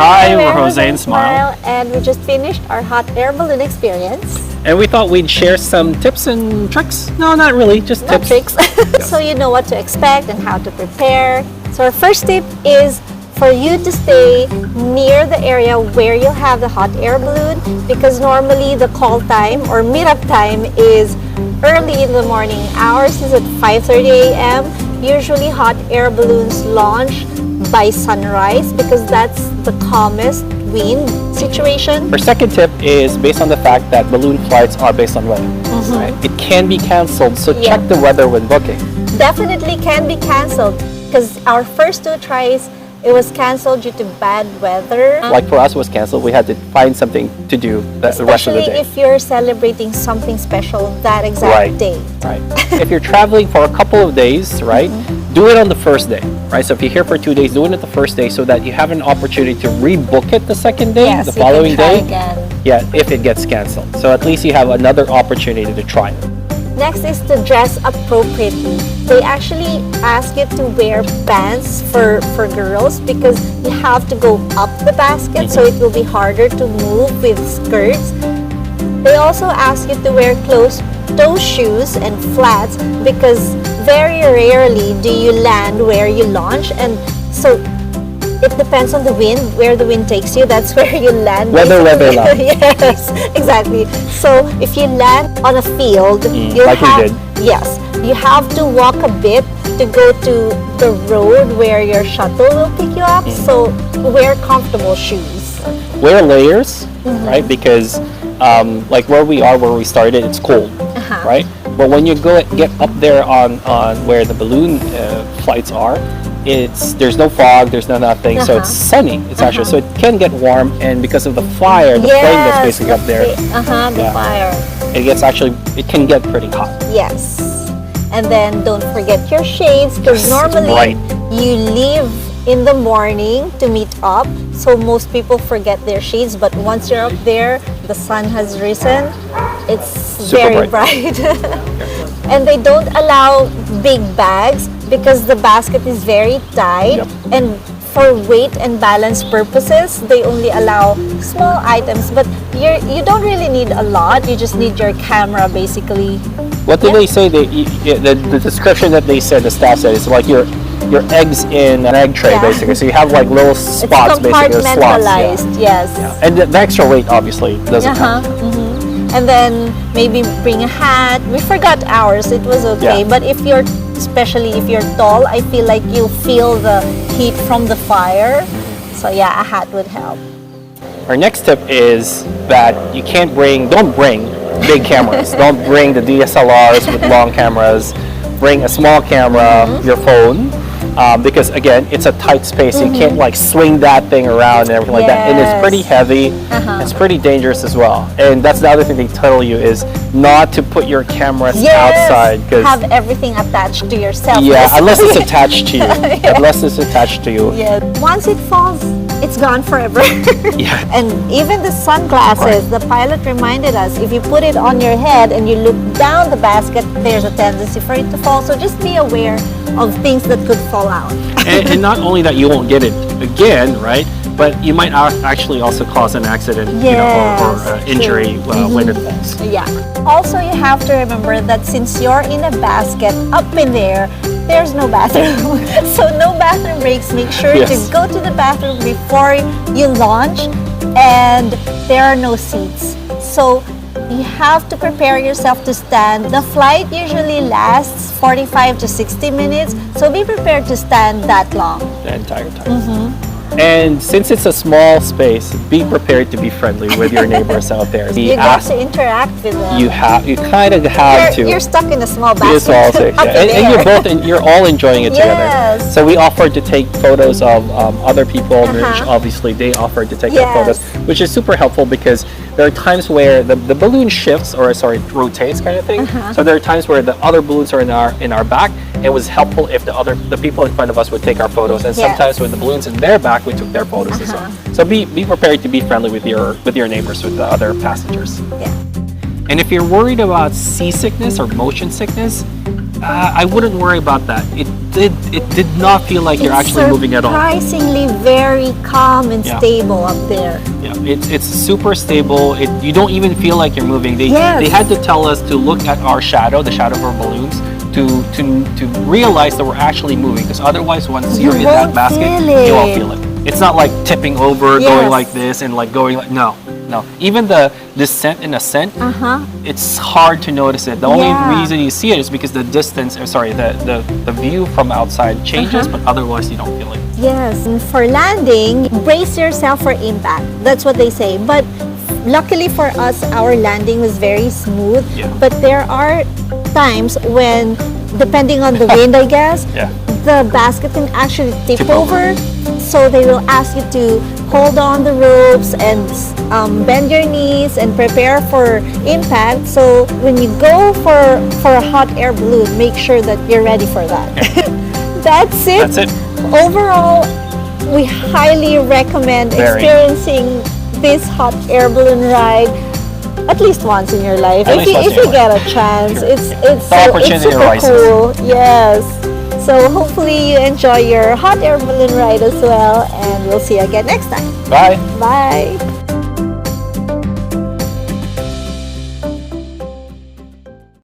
Hi, we're we're Jose and Smile. and we just finished our hot air balloon experience. And we thought we'd share some tips and tricks. No, not really, just Not tips. tricks. So you know what to expect and how to prepare. So our first tip is for you to stay near the area where you'll have the hot air balloon, because normally the call time or meetup time is early in the morning. Ours is at 5:30 a.m. Usually hot air balloons launch by sunrise because that's the calmest wind situation. Our second tip is based on the fact that balloon flights are based on weather. Right? It can be canceled, so Yeah. check the weather when booking. Definitely can be canceled because our first two tries, it was canceled due to bad weather. Like for us, it was canceled. We had to find something to do the rest of the Especially day. if you're celebrating something special that exact Right. day. Right. If you're traveling for a couple of days, right, do it on the first day, right? So if you're here for 2 days, do it at the first day so that you have an opportunity to rebook it the second day, Yes, the you following can try day. again. Yeah, if it gets canceled. So at least you have another opportunity to try it. Next is to dress appropriately. They actually ask you to wear pants for girls because you have to go up the basket, so it will be harder to move with skirts. They also ask you to wear closed-toe shoes and flats because very rarely do you land where you launch, and so it depends on the wind, where the wind takes you, that's where you land. Weather, basically. land. Yes, exactly. So if you land on a field, you like we have, did. yes, you have to walk a bit to go to the road where your shuttle will pick you up. So wear comfortable shoes. Wear layers, right? Because like where we started, it's cold, right? But when you get up there on where the balloon flights are, there's no fog, there's no nothing, so it's sunny. It's actually so it can get warm, and because of the fire, the flame that's basically up there, The Yeah. fire. it can get pretty hot. Yes. And then don't forget your shades because Yes, it's normally bright. you leave in the morning to meet up. So most people forget their shades, but once you're up there, the sun has risen. It's Super very bright. And they don't allow big bags because the basket is very tight. Yep. And for weight and balance purposes, they only allow small items, but you don't really need a lot. You just need your camera basically. What did they say? The description that they said, the staff said, is like your eggs in an egg tray, Yeah. basically. So you have like little spots, It's basically, or slots. compartmentalized, yes. And the extra weight obviously doesn't count. And then maybe bring a hat. We forgot ours. It was okay. Yeah. But especially if you're tall, I feel like you'll feel the heat from the fire. So yeah, a hat would help. Our next tip is that don't bring big cameras. Don't bring the DSLRs with long cameras. Bring a small camera, your phone, because again, it's a tight space. You can't like swing that thing around and everything like that. And it's pretty Yes. heavy. It's pretty dangerous as well. And that's the other thing they tell you is not to put your cameras outside because have everything attached to yourself. yeah, unless it's basically. attached to you. Unless it's attached to you. Yeah. Once it falls, it's gone forever. Yeah. And even the sunglasses, the pilot reminded us, if you put it on your head and you look down the basket, there's a tendency for it to fall. So just be aware of things that could fall out. And not only that you won't get it again, right? But you might actually also cause an accident, or Yes, injury when it falls. Yeah. Also, you have to remember that since you're in a basket up in there, there's no bathroom. So no bathroom breaks. Make sure Yes. to go to the bathroom before you launch, and there are no seats. So you have to prepare yourself to stand. The flight usually lasts 45 to 60 minutes, so be prepared to stand that long. The entire time. And since it's a small space, be prepared to be friendly with your neighbors out there. You get to interact with them. You kind of have to. You're stuck in a small It's basket. also, up yeah. in And there. you're all enjoying it together. Yes. So we offered to take photos of other people, which obviously they offered to take their photos, which is super helpful because there are times where the balloon shifts, rotates kind of thing. So there are times where the other balloons are in our back. It was helpful if the people in front of us would take our photos, and sometimes with the balloons in their back, we took their photos as well. So be prepared to be friendly with your neighbors, with the other passengers. Yeah. And if you're worried about seasickness or motion sickness, I wouldn't worry about that. It did not feel like you're actually moving at all. Surprisingly very calm and Yeah. stable up there. Yeah, it's super stable. You don't even feel like you're moving. They had to tell us to look at our shadow, the shadow of our balloons, to realize that we're actually moving. Because otherwise, once you're in that won't basket, feel you won't it. feel it. It's not like tipping over, Yes. going like this, and like going like no. Even the descent and ascent, it's hard to notice it. The only Yeah. reason you see it is because the distance, or sorry, the view from outside changes, but otherwise you don't feel it. Yes, and for landing, brace yourself for impact. That's what they say. But luckily for us, our landing was very smooth. Yeah. But there are times when, depending on the wind, I guess, Yeah. the basket can actually tip Tip over. So they will ask you to hold on the ropes and bend your knees and prepare for impact. So when you go for a hot air balloon, make sure that you're ready for that. That's it. That's it. Overall, we highly recommend Very. experiencing this hot air balloon ride at least once in your life. At If least you, once if in you your get life. a chance, Sure. it's The it's opportunity super arises. cool. Yes. So hopefully you enjoy your hot air balloon ride as well, and we'll see you again next time. Bye. Bye.